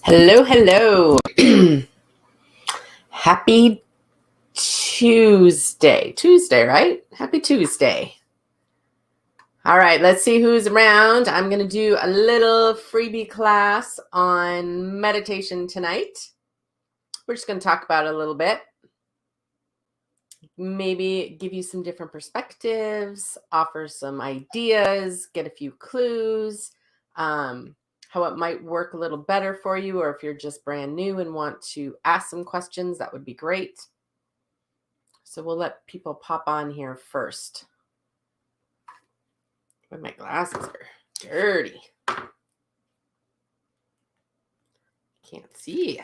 Hello, hello. Happy Tuesday. Tuesday, right? Happy Tuesday. All right, let's see who's around. I'm going to do a little freebie class on meditation tonight. We're just going to talk about it a little bit. Maybe give you some different perspectives, offer some ideas, get a few clues, how it might work a little better for you, or if you're just brand new and want to ask some questions, that would be great. So we'll let people pop on here first. But my glasses are dirty. Can't see.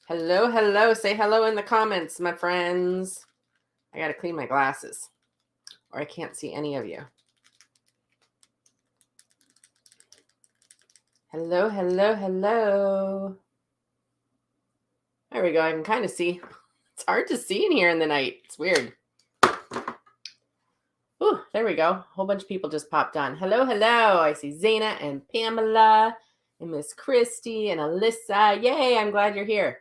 Hello, hello. Say hello in the comments, my friends. I got to clean my glasses, or I can't see any of you. Hello, hello, hello. There we go. I can kind of see. It's hard to see in here in the night. It's weird. Ooh, there we go. A whole bunch of people just popped on. Hello, hello. I see Zaina and Pamela and Miss Christy and Alyssa. Yay, I'm glad you're here.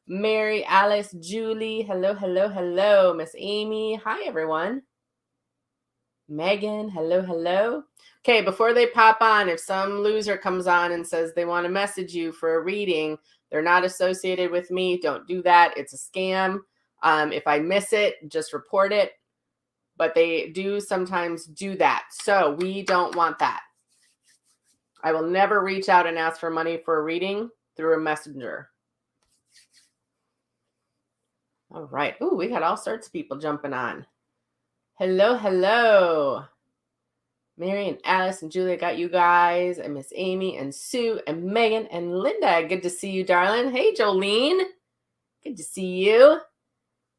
Mary, Alice, Julie. Hello, hello, hello. Miss Amy. Hi, everyone. Megan. Hello, hello. Okay, before they pop on, if some loser comes on and says they want to message you for a reading, they're not associated with me. Don't do that. It's a scam. If I miss it, just report it. But they do sometimes do that. So we don't want that. I will never reach out and ask for money for a reading through a messenger. All right. Ooh, we got all sorts of people jumping on. Hello, hello. Mary and Alice and Julia got you guys, and Miss Amy and Sue and Megan and Linda. Good to see you, darling. Hey, Jolene. Good to see you.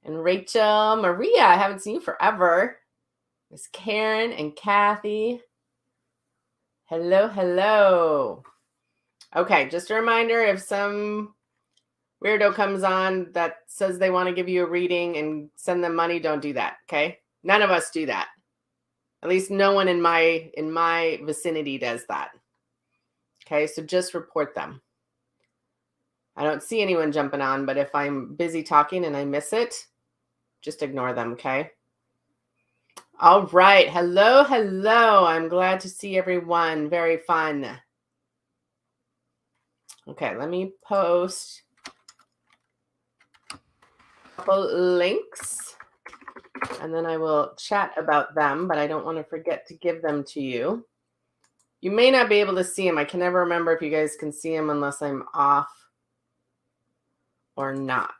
And Rachel, Maria. I haven't seen you forever. Miss Karen and Kathy. Hello, hello. Okay, just a reminder, if some weirdo comes on that says they want to give you a reading and send them money, don't do that, okay? None of us do that. At least no one in my vicinity does that. Okay, so just report them. I don't see anyone jumping on, but if I'm busy talking and I miss it, just ignore them, okay? All right. Hello, hello. I'm glad to see everyone. Very fun. Okay, let me post a couple links and then I will chat about them, but I don't want to forget to give them to you. You may not be able to see them. I can never remember if you guys can see them unless I'm off or not.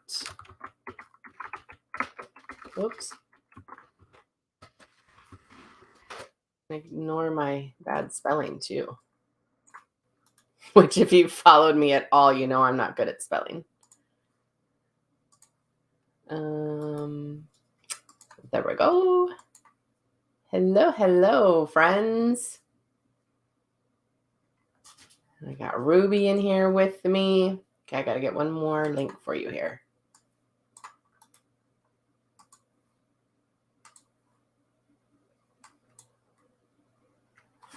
Oops. Ignore my bad spelling too. Which if you've followed me at all, you know I'm not good at spelling. There we go. Hello, hello, friends. I got Ruby in here with me. Okay, I got to get one more link for you here.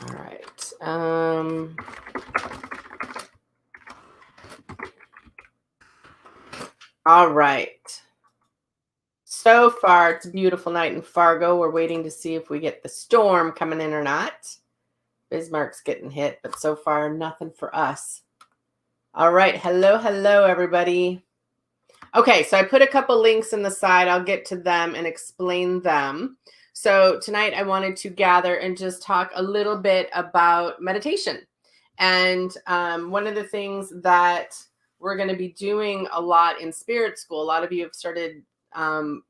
All right. All right. So far, it's a beautiful night in Fargo. We're waiting to see if we get the storm coming in or not. Bismarck's getting hit, but so far, nothing for us. All right. Hello, hello, everybody. Okay, so I put a couple links in the side. I'll get to them and explain them. So tonight I wanted to gather and just talk a little bit about meditation. And one of the things that we're going to be doing a lot in Spirit School, a lot of you have started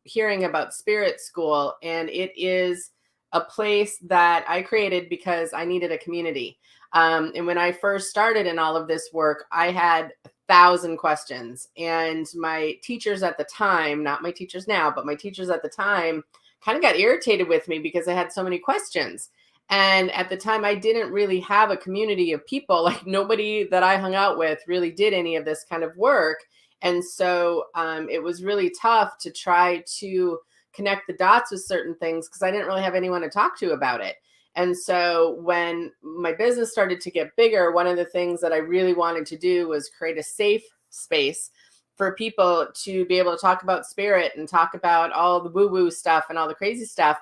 hearing about Spirit School, and it is a place that I created because I needed a community. And when I first started in all of this work, I had 1,000 questions, and my teachers at the time, not my teachers now, but my teachers at the time kind of got irritated with me because I had so many questions. And at the time, I didn't really have a community of people. Like nobody that I hung out with really did any of this kind of work. And so it was really tough to try to connect the dots with certain things because I didn't really have anyone to talk to about it. And so when my business started to get bigger, one of the things that I really wanted to do was create a safe space for people to be able to talk about spirit and talk about all the woo-woo stuff and all the crazy stuff.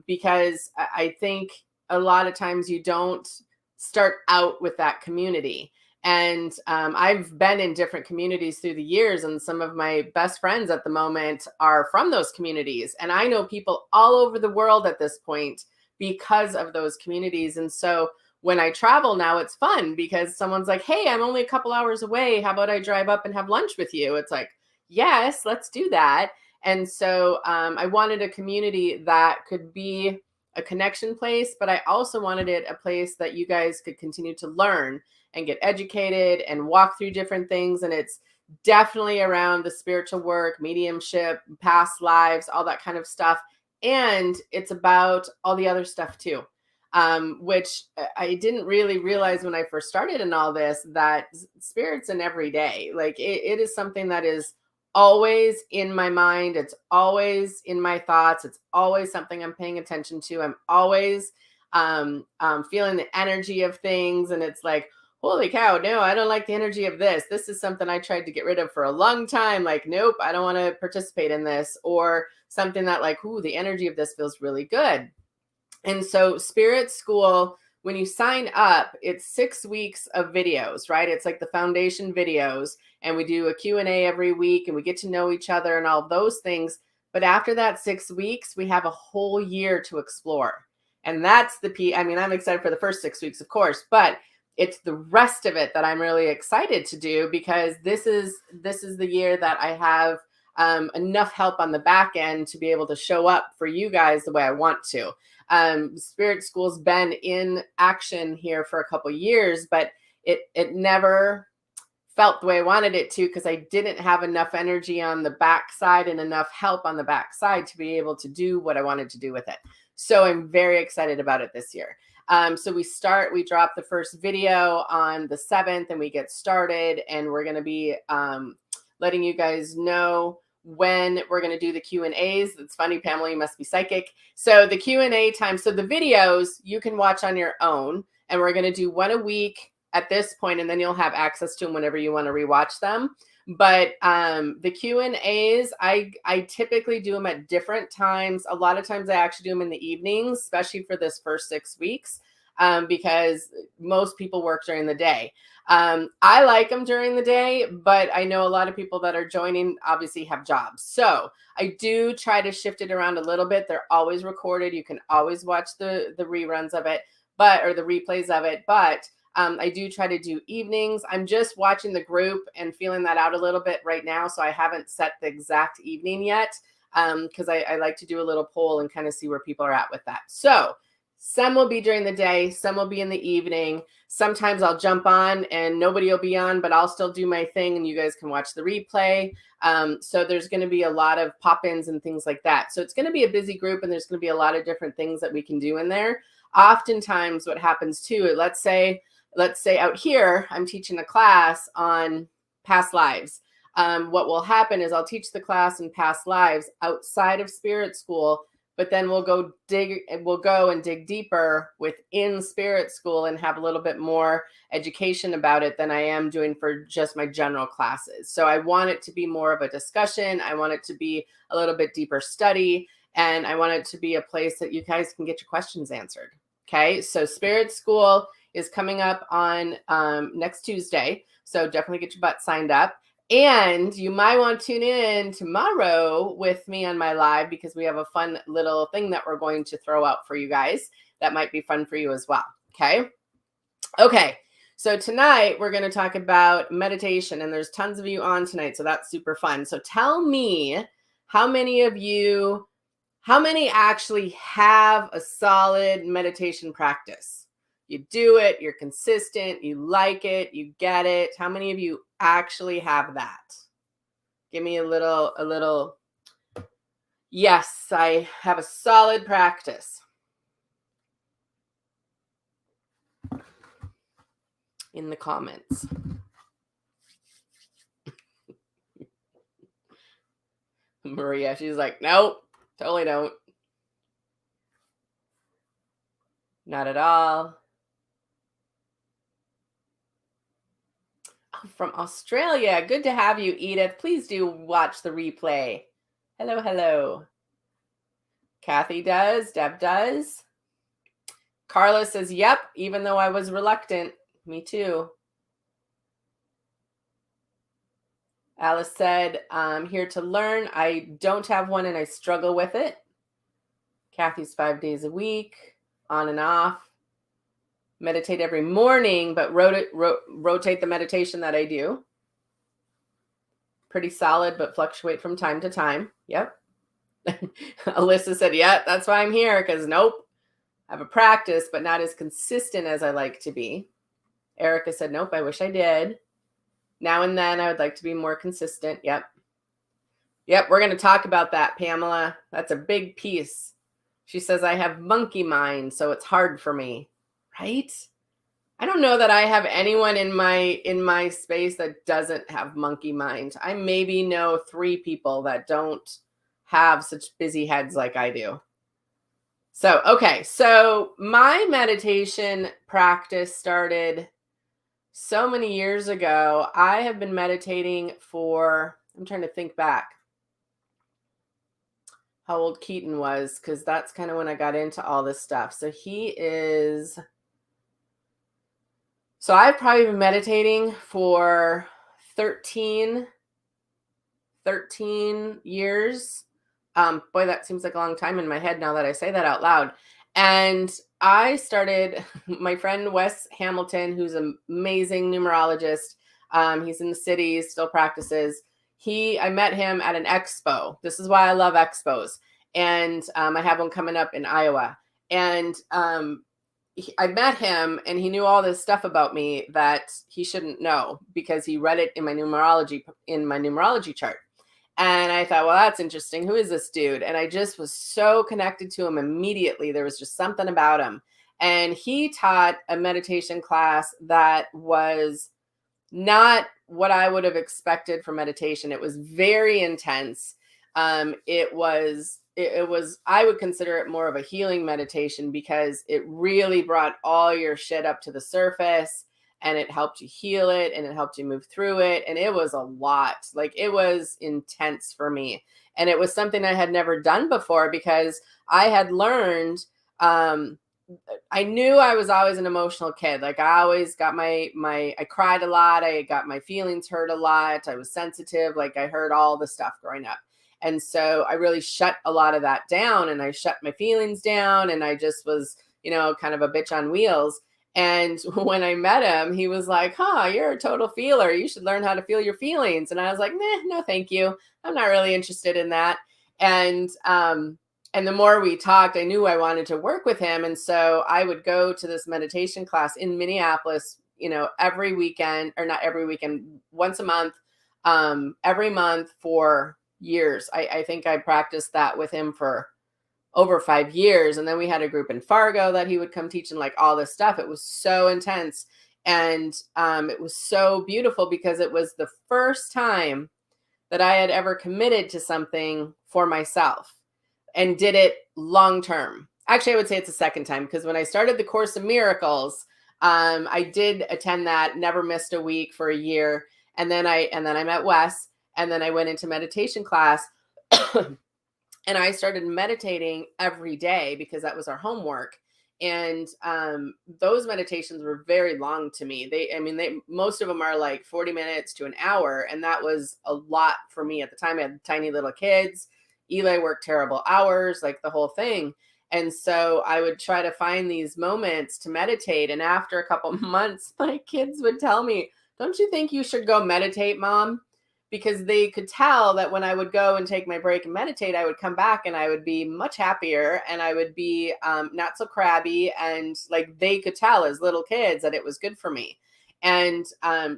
Because I think a lot of times you don't start out with that community. And I've been in different communities through the years, and some of my best friends at the moment are from those communities. And I know people all over the world at this point because of those communities. And so when I travel now, it's fun because someone's like, hey, I'm only a couple hours away. How about I drive up and have lunch with you? It's like, yes, let's do that. And so I wanted a community that could be a connection place, but I also wanted it a place that you guys could continue to learn and get educated and walk through different things. And it's definitely around the spiritual work, mediumship, past lives, all that kind of stuff. And it's about all the other stuff too, which I didn't really realize when I first started in all this, that spirit's in every day. Like it is something that is always in my mind. It's always in my thoughts. It's always something I'm paying attention to. I'm always feeling the energy of things. And it's like, holy cow, no, I don't like the energy of this. This is something I tried to get rid of for a long time. Like, nope, I don't want to participate in this. Or something that like, ooh, the energy of this feels really good. And so Spirit School, when you sign up, it's 6 weeks of videos, right? It's like the foundation videos, and we do a Q&A every week, and we get to know each other and all those things. But after that 6 weeks, we have a whole year to explore. And that's I mean, I'm excited for the first 6 weeks, of course, but it's the rest of it that I'm really excited to do, because this is the year that I have enough help on the back end to be able to show up for you guys the way I want to. Spirit School's been in action here for a couple years, but it never felt the way I wanted it to, because I didn't have enough energy on the backside and enough help on the backside to be able to do what I wanted to do with it. So I'm very excited about it this year. So we drop the first video on the 7th, and we get started, and we're going to be letting you guys know when we're going to do the Q&As. It's funny, Pamela, you must be psychic. So the Q&A time, so the videos you can watch on your own, and we're going to do one a week at this point, and then you'll have access to them whenever you want to rewatch them. But the Q&As, I typically do them at different times. A lot of times I actually do them in the evenings, especially for this first 6 weeks, because most people work during the day. I like them during the day, but I know a lot of people that are joining obviously have jobs. So I do try to shift it around a little bit. They're always recorded. You can always watch the reruns of it, or the replays of it. But I do try to do evenings. I'm just watching the group and feeling that out a little bit right now. So I haven't set the exact evening yet, because I like to do a little poll and kind of see where people are at with that. So some will be during the day, some will be in the evening. Sometimes I'll jump on and nobody will be on, but I'll still do my thing and you guys can watch the replay. So there's going to be a lot of pop-ins and things like that. So it's going to be a busy group, and there's going to be a lot of different things that we can do in there. Oftentimes what happens too, let's say out here, I'm teaching a class on past lives. What will happen is I'll teach the class in past lives outside of Spirit School, but then we'll go and dig deeper within Spirit School and have a little bit more education about it than I am doing for just my general classes. So I want it to be more of a discussion. I want it to be a little bit deeper study, and I want it to be a place that you guys can get your questions answered. Okay, so Spirit School is coming up on next Tuesday. So definitely get your butt signed up. And you might want to tune in tomorrow with me on my live, because we have a fun little thing that we're going to throw out for you guys that might be fun for you as well. Okay. So tonight we're going to talk about meditation, and there's tons of you on tonight. So that's super fun. So tell me, how many actually have a solid meditation practice? You do it, you're consistent, you like it, you get it. How many of you actually have that? Give me a little, yes, I have a solid practice. In the comments. Maria, she's like, nope, totally don't. Not at all. Oh, from Australia. Good to have you, Edith. Please do watch the replay. Hello, hello. Kathy does. Deb does. Carla says, yep, even though I was reluctant. Me too. Alice said, I'm here to learn. I don't have one and I struggle with it. Kathy's 5 days a week, on and off. Meditate every morning, but rotate the meditation that I do. Pretty solid, but fluctuate from time to time. Yep. Alyssa said, yeah, that's why I'm here, because nope. I have a practice, but not as consistent as I like to be. Erica said, nope, I wish I did. Now and then I would like to be more consistent. Yep. Yep, we're going to talk about that, Pamela. That's a big piece. She says, I have monkey mind, so it's hard for me. Right? I don't know that I have anyone in my space that doesn't have monkey mind. I maybe know 3 people that don't have such busy heads like I do. So, okay. So my meditation practice started so many years ago. I have been meditating for, I'm trying to think back how old Keaton was, because that's kind of when I got into all this stuff. So I've probably been meditating for 13 years. Boy, that seems like a long time in my head now that I say that out loud. And I started, my friend Wes Hamilton, who's an amazing numerologist. He's in the city, still practices. I met him at an expo. This is why I love expos. And I have one coming up in Iowa. And I met him and he knew all this stuff about me that he shouldn't know because he read it in my numerology chart. And I thought, well, that's interesting. Who is this dude? And I just was so connected to him immediately. There was just something about him. And he taught a meditation class that was not what I would have expected for meditation. It was very intense. It was, I would consider it more of a healing meditation because it really brought all your shit up to the surface and it helped you heal it and it helped you move through it. And it was a lot. Like, it was intense for me. And it was something I had never done before because I had learned, I knew I was always an emotional kid. Like, I always got I cried a lot. I got my feelings hurt a lot. I was sensitive. Like, I heard all the stuff growing up. And so I really shut a lot of that down and I shut my feelings down and I just was, kind of a bitch on wheels. And when I met him, he was like, you're a total feeler. You should learn how to feel your feelings. And I was like, no, thank you. I'm not really interested in that. And the more we talked, I knew I wanted to work with him. And so I would go to this meditation class in Minneapolis, every weekend, or not every weekend, once a month, every month for years. I think I practiced that with him for over 5 years. And then we had a group in Fargo that he would come teach and like all this stuff. It was so intense. And it was so beautiful because it was the first time that I had ever committed to something for myself and did it long term. Actually, I would say it's the second time because when I started the Course in Miracles, I did attend that, never missed a week for a year. And then I met Wes, and then I went into meditation class and I started meditating every day because that was our homework. And those meditations were very long to me. Most of them are like 40 minutes to an hour. And that was a lot for me at the time. I had tiny little kids. Eli worked terrible hours, like the whole thing. And so I would try to find these moments to meditate. And after a couple months, my kids would tell me, don't you think you should go meditate, Mom? Because they could tell that when I would go and take my break and meditate, I would come back and I would be much happier and I would be not so crabby. And like they could tell as little kids that it was good for me. And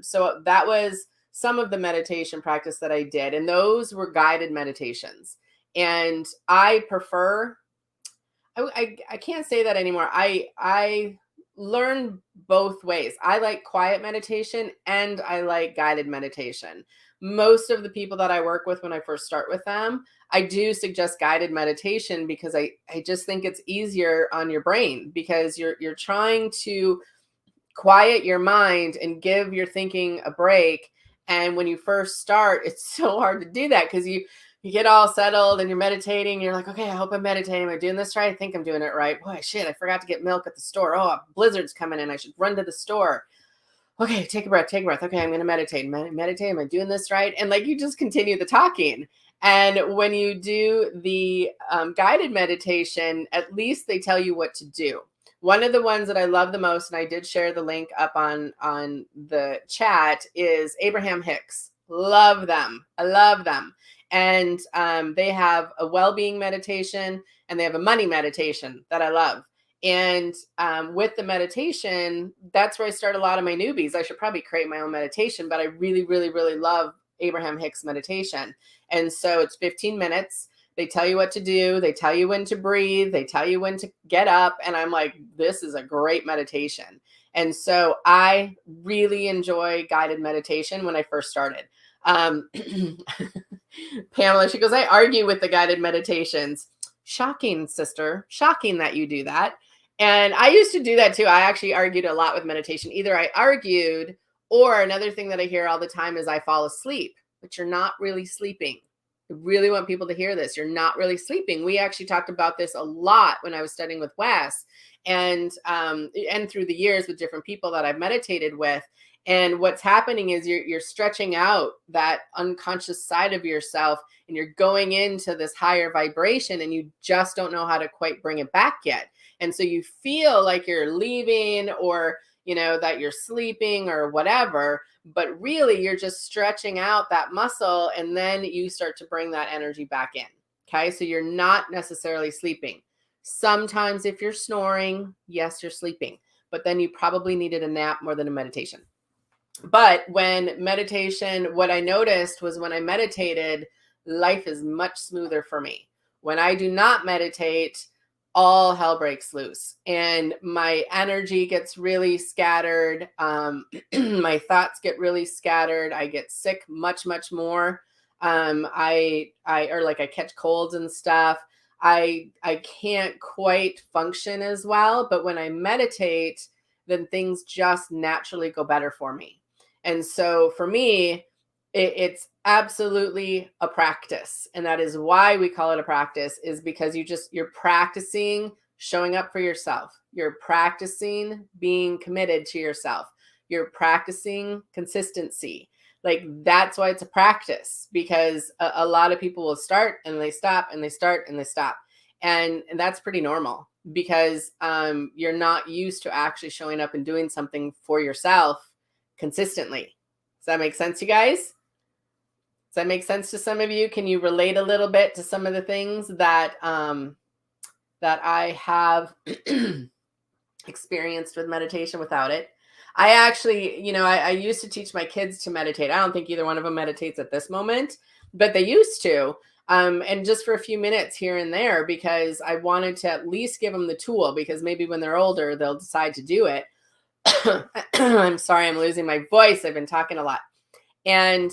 so that was some of the meditation practice that I did. And those were guided meditations. And I prefer, I can't say that anymore. I learn both ways. I like quiet meditation and I like guided meditation. most of the people that I work with when I first start with them, I do suggest guided meditation because I just think it's easier on your brain because you're trying to quiet your mind and give your thinking a break. And when you first start, it's so hard to do that because you get all settled and you're meditating. You're like, okay, I hope I'm meditating. Am I doing this right? I think I'm doing it right. Boy, shit, I forgot to get milk at the store. Oh, a blizzard's coming in. I should run to the store. Okay, take a breath, take a breath. Okay, I'm going to meditate. Meditate. Am I doing this right? And like you just continue the talking. And when you do the guided meditation, at least they tell you what to do. One of the ones that I love the most, and I did share the link up on the chat, is Abraham Hicks. Love them. I love them. And they have a well-being meditation and they have a money meditation that I love. And with the meditation, that's where I start a lot of my newbies. I should probably create my own meditation, but I really, really, really love Abraham Hicks meditation. And so it's 15 minutes. They tell you what to do. They tell you when to breathe. They tell you when to get up. And I'm like, this is a great meditation. And so I really enjoy guided meditation when I first started. Pamela, she goes, I argue with the guided meditations. Shocking, sister. Shocking that you do that. And I used to do that too. I actually argued a lot with meditation. Either I argued, or another thing that I hear all the time is I fall asleep, but you're not really sleeping. I really want people to hear this. You're not really sleeping. We actually talked about this a lot when I was studying with Wes and through the years with different people that I've meditated with. And what's happening is you're stretching out that unconscious side of yourself and you're going into this higher vibration and you just don't know how to quite bring it back yet. And so you feel like you're leaving or, that you're sleeping or whatever, but really you're just stretching out that muscle and then you start to bring that energy back in. Okay. So you're not necessarily sleeping. Sometimes if you're snoring, yes, you're sleeping, but then you probably needed a nap more than a meditation. But when meditation, what I noticed was when I meditated, life is much smoother for me. When I do not meditate, all hell breaks loose and my energy gets really scattered. My thoughts get really scattered. I get sick much, much more. I catch colds and stuff. I can't quite function as well, but when I meditate, then things just naturally go better for me. And so for me, it's absolutely a practice. And that is why we call it a practice, is because you're practicing showing up for yourself. You're practicing being committed to yourself. You're practicing consistency. Like that's why it's a practice, because a lot of people will start and they stop and they start and they stop. And that's pretty normal because you're not used to actually showing up and doing something for yourself consistently. Does that make sense, you guys? Does that make sense to some of you? Can you relate a little bit to some of the things that that I have experienced with meditation without it? I actually, I used to teach my kids to meditate. I don't think either one of them meditates at this moment, but they used to. And just for a few minutes here and there, because I wanted to at least give them the tool, because maybe when they're older, they'll decide to do it. I'm sorry, I'm losing my voice. I've been talking a lot. And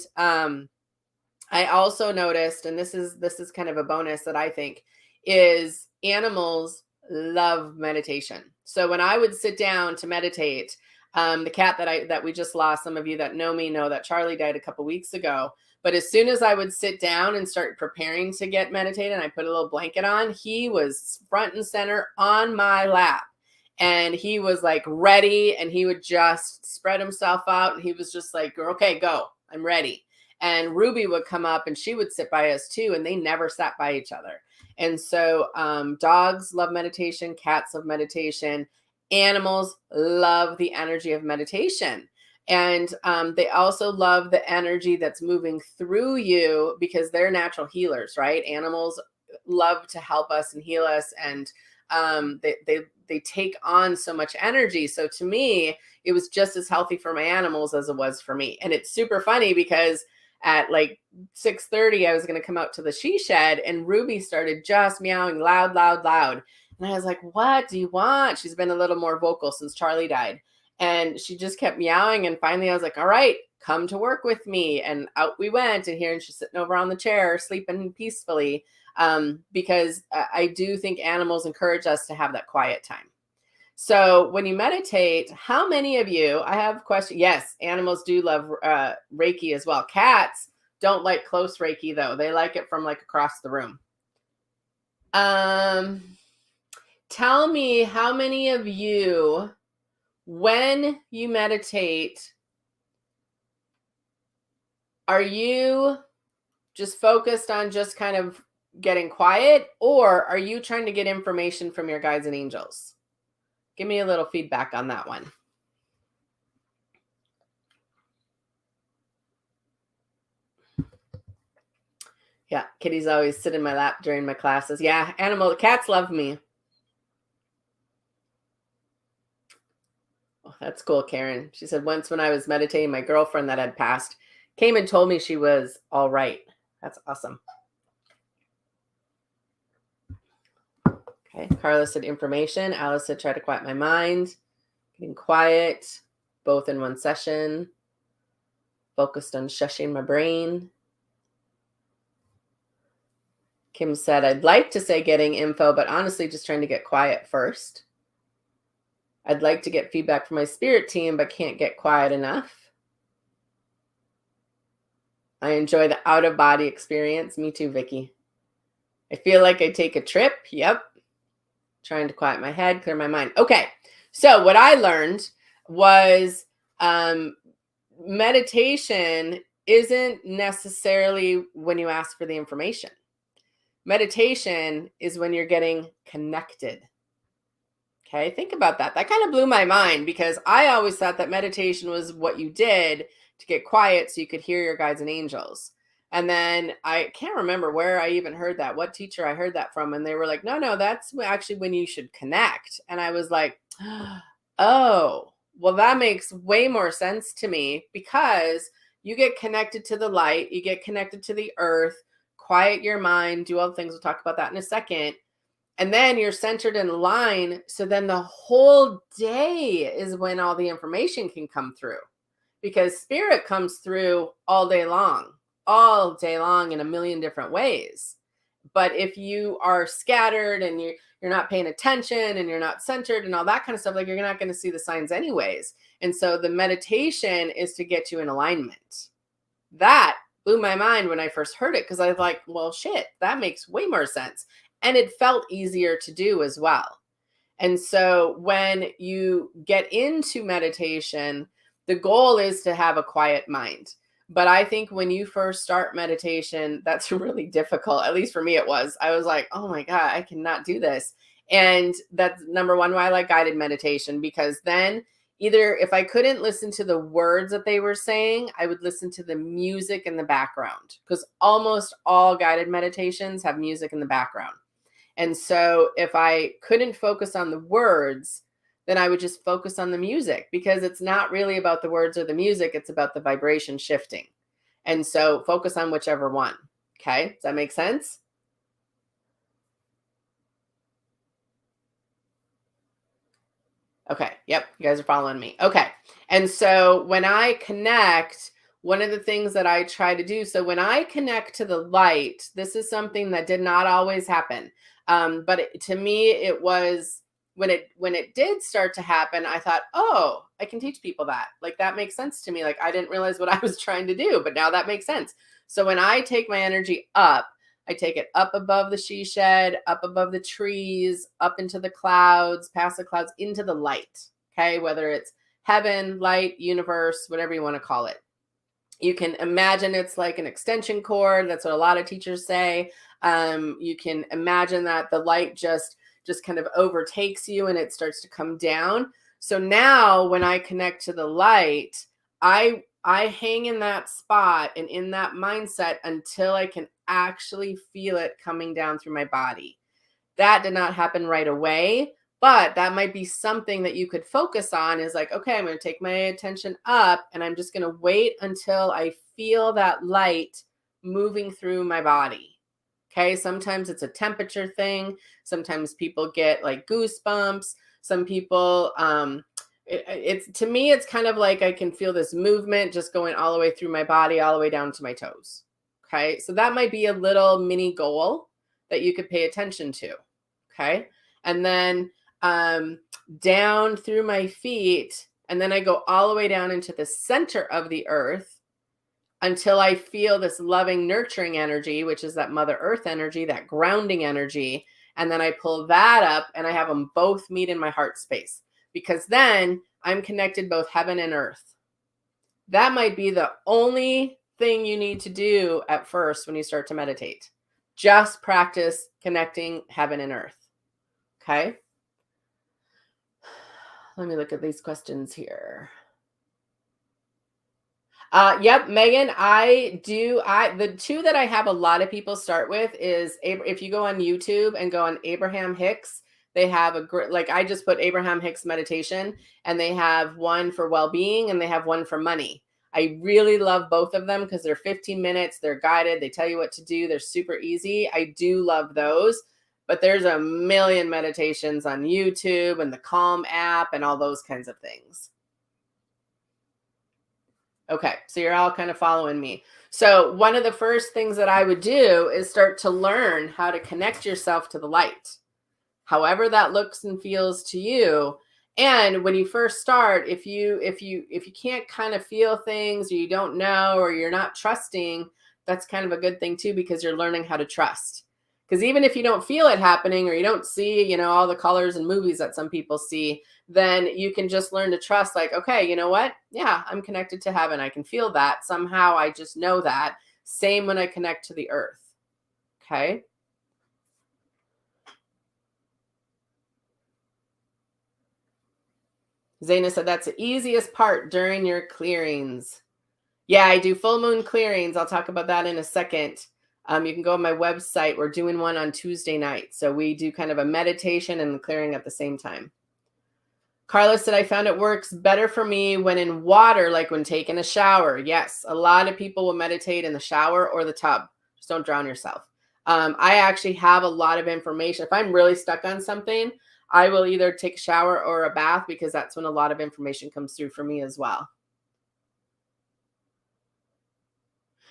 I also noticed, and this is kind of a bonus that I think, is animals love meditation. So when I would sit down to meditate, the cat that we just lost, some of you that know me know that Charlie died a couple weeks ago. But as soon as I would sit down and start preparing to get meditated, and I put a little blanket on, he was front and center on my lap. And he was like ready, and he would just spread himself out. And he was just like, okay, go, I'm ready. And Ruby would come up and she would sit by us too. And they never sat by each other. And so dogs love meditation. Cats love meditation. Animals love the energy of meditation. And they also love the energy that's moving through you, because they're natural healers, right? Animals love to help us and heal us. And they take on so much energy. So to me, it was just as healthy for my animals as it was for me. And it's super funny because at like 6:30, I was going to come out to the she shed and Ruby started just meowing loud, loud, loud. And I was like, what do you want? She's been a little more vocal since Charlie died. And she just kept meowing. And finally I was like, all right, come to work with me. And out we went. And here and she's sitting over on the chair, sleeping peacefully. Because I do think animals encourage us to have that quiet time. So when you meditate, how many of you, I have a question. Yes, animals do love Reiki as well. Cats don't like close Reiki though. They like it from like across the room. Tell me how many of you, when you meditate, are you just focused on just kind of getting quiet, or are you trying to get information from your guides and angels? Give me a little feedback on that one. Yeah, kitties always sit in my lap during my classes. Yeah, cats love me. Oh, that's cool, Karen. She said, once when I was meditating, my girlfriend that had passed came and told me she was all right. That's awesome. Okay, Carla said information. Alice said, try to quiet my mind. Getting quiet, both in one session. Focused on shushing my brain. Kim said, I'd like to say getting info, but honestly, just trying to get quiet first. I'd like to get feedback from my spirit team, but can't get quiet enough. I enjoy the out-of-body experience. Me too, Vicky. I feel like I take a trip. Yep. Trying to quiet my head, clear my mind. Okay. So what I learned was meditation isn't necessarily when you ask for the information. Meditation is when you're getting connected. Okay, think about that. That kind of blew my mind because I always thought that meditation was what you did to get quiet so you could hear your guides and angels. And then I can't remember where I even heard that, what teacher I heard that from. And they were like, no, that's actually when you should connect. And I was like, oh, well, that makes way more sense to me because you get connected to the light, you get connected to the earth, quiet your mind, do all the things. We'll talk about that in a second. And then you're centered in line. So then the whole day is when all the information can come through because spirit comes through all day long in a million different ways. But if you are scattered and you're not paying attention and you're not centered and all that kind of stuff, like you're not going to see the signs anyways. And so the meditation is to get you in alignment. That blew my mind when I first heard it because I was like, well, shit, that makes way more sense. And it felt easier to do as well. And so when you get into meditation, the goal is to have a quiet mind. But I think when you first start meditation, that's really difficult. At least for me, it was. I was like, oh my God, I cannot do this. And that's number one why I like guided meditation, because then either if I couldn't listen to the words that they were saying, I would listen to the music in the background because almost all guided meditations have music in the background. And so if I couldn't focus on the words, then I would just focus on the music because it's not really about the words or the music. It's about the vibration shifting. And so focus on whichever one. Okay. Does that make sense? Okay. Yep. You guys are following me. Okay. And so when I connect, one of the things that I try to do, so when I connect to the light, this is something that did not always happen. But to me, it was when it did start to happen, I thought, oh, I can teach people that. Like that makes sense to me. Like I didn't realize what I was trying to do, but now that makes sense. So when I take my energy up, I take it up above the she shed, up above the trees, up into the clouds, past the clouds, into the light. Okay, whether it's heaven, light, universe, whatever you want to call it. You can imagine it's like an extension cord. That's what a lot of teachers say. You can imagine that the light just kind of overtakes you and it starts to come down. So now when I connect to the light, I hang in that spot and in that mindset until I can actually feel it coming down through my body. That did not happen right away, but that might be something that you could focus on is like, okay, I'm going to take my attention up and I'm just going to wait until I feel that light moving through my body. Okay, sometimes it's a temperature thing. Sometimes people get like goosebumps. Some people, It's to me, it's kind of like I can feel this movement just going all the way through my body, all the way down to my toes. Okay. So that might be a little mini goal that you could pay attention to. Okay. And then down through my feet. And then I go all the way down into the center of the earth until I feel this loving, nurturing energy, which is that Mother Earth energy, that grounding energy. And then I pull that up and I have them both meet in my heart space, because then I'm connected both heaven and earth. That might be the only thing you need to do at first when you start to meditate. Just practice connecting heaven and earth. Okay. Let me look at these questions here. Yep, Megan, the two that I have a lot of people start with is, if you go on YouTube and go on Abraham Hicks, they have a great, like I just put Abraham Hicks meditation, and they have one for well-being and they have one for money. I really love both of them because they're 15 minutes, they're guided, they tell you what to do, they're super easy. I do love those, but there's a million meditations on YouTube and the Calm app and all those kinds of things. Okay, so you're all kind of following me. So one of the first things that I would do is start to learn how to connect yourself to the light, however that looks and feels to you. And when you first start, if you can't kind of feel things, or you don't know, or you're not trusting, that's kind of a good thing too, because you're learning how to trust. Because even if you don't feel it happening, or you don't see, all the colors and movies that some people see, then you can just learn to trust, like, okay, you know what? Yeah, I'm connected to heaven. I can feel that. Somehow I just know that. Same when I connect to the earth. Okay. Zaina said that's the easiest part during your clearings. Yeah, I do full moon clearings. I'll talk about that in a second. You can go on my website. We're doing one on Tuesday night. So we do kind of a meditation and clearing at the same time. Carlos said, I found it works better for me when in water, like when taking a shower. Yes, a lot of people will meditate in the shower or the tub. Just don't drown yourself. I actually have a lot of information. If I'm really stuck on something, I will either take a shower or a bath, because that's when a lot of information comes through for me as well.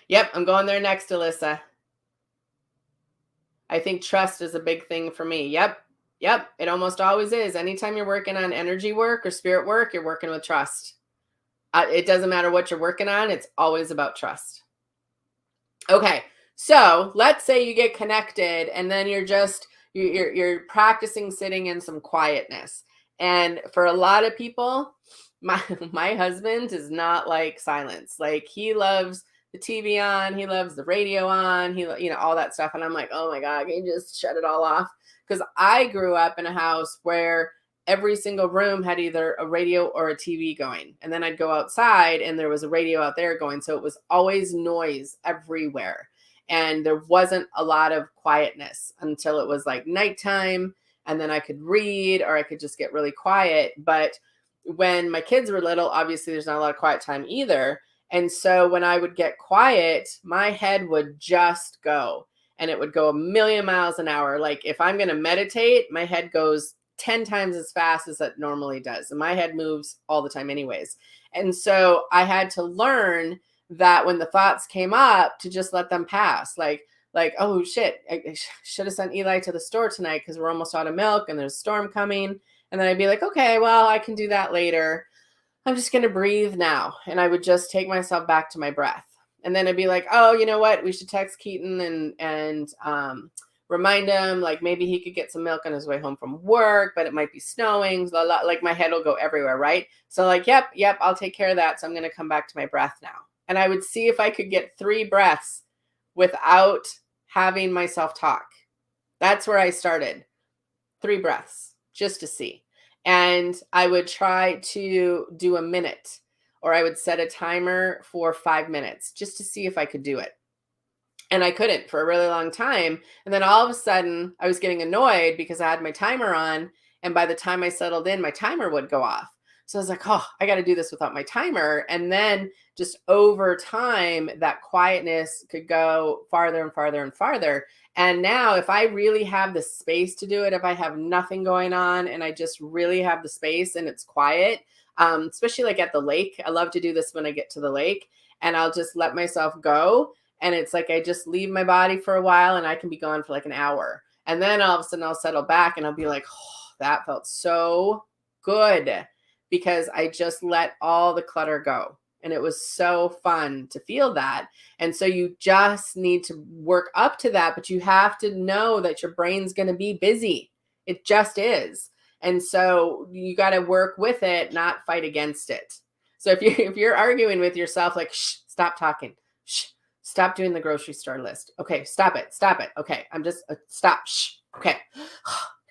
Yep, I'm going there next, Alyssa. I think trust is a big thing for me. Yep, it almost always is. Anytime you're working on energy work or spirit work, you're working with trust. It doesn't matter what you're working on. It's always about trust. Okay, so let's say you get connected, and then you're practicing sitting in some quietness. And for a lot of people, my husband does not like silence. Like, he loves the TV on, he loves the radio on, all that stuff. And I'm like, oh my God, can you just shut it all off? Because I grew up in a house where every single room had either a radio or a TV going. And then I'd go outside and there was a radio out there going. So it was always noise everywhere. And there wasn't a lot of quietness until it was like nighttime. And then I could read, or I could just get really quiet. But when my kids were little, obviously there's not a lot of quiet time either. And so when I would get quiet, my head would just go, and it would go a million miles an hour. Like, if I'm going to meditate, my head goes 10 times as fast as it normally does. And my head moves all the time anyways. And so I had to learn that when the thoughts came up, to just let them pass. Like, oh shit, I should have sent Eli to the store tonight because we're almost out of milk and there's a storm coming. And then I'd be like, okay, well, I can do that later. I'm just going to breathe now. And I would just take myself back to my breath. And then I'd be like, oh, you know what? We should text Keaton and remind him, like, maybe he could get some milk on his way home from work, but it might be snowing. So like, my head will go everywhere, right? So like, yep, I'll take care of that. So I'm going to come back to my breath now. And I would see if I could get 3 breaths without having myself talk. That's where I started. 3 breaths, just to see. And I would try to do a minute, or I would set a timer for 5 minutes just to see if I could do it. And I couldn't for a really long time. And then all of a sudden I was getting annoyed because I had my timer on. And by the time I settled in, my timer would go off. So I was like, oh, I got to do this without my timer. And then just over time, that quietness could go farther and farther and farther. And now if I really have the space to do it, if I have nothing going on and I just really have the space and it's quiet, especially like at the lake. I love to do this when I get to the lake, and I'll just let myself go. And it's like I just leave my body for a while and I can be gone for like an hour. And then all of a sudden I'll settle back and I'll be like, oh, that felt so good because I just let all the clutter go. And it was so fun to feel that. And so you just need to work up to that, but you have to know that your brain's going to be busy. It just is. And so you got to work with it, not fight against it. So if you're arguing with yourself, like, shh, stop talking. Shh, stop doing the grocery store list. Okay, stop it. Stop it. Okay, I'm just stop. Shh. Okay.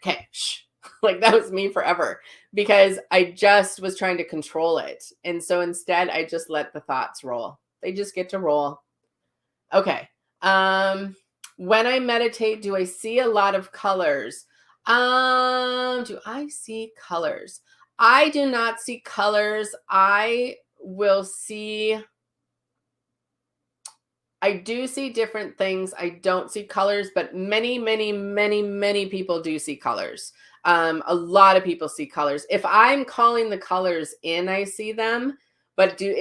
Okay. Shh. Like that was me forever because I just was trying to control it. And so instead I just let the thoughts roll. They just get to roll. Okay. When I meditate, do I see a lot of colors? Do I see colors? I do not see colors. I do see different things. I don't see colors, but many, many, many, many people do see colors. A lot of people see colors. If I'm calling the colors in, I see them. But do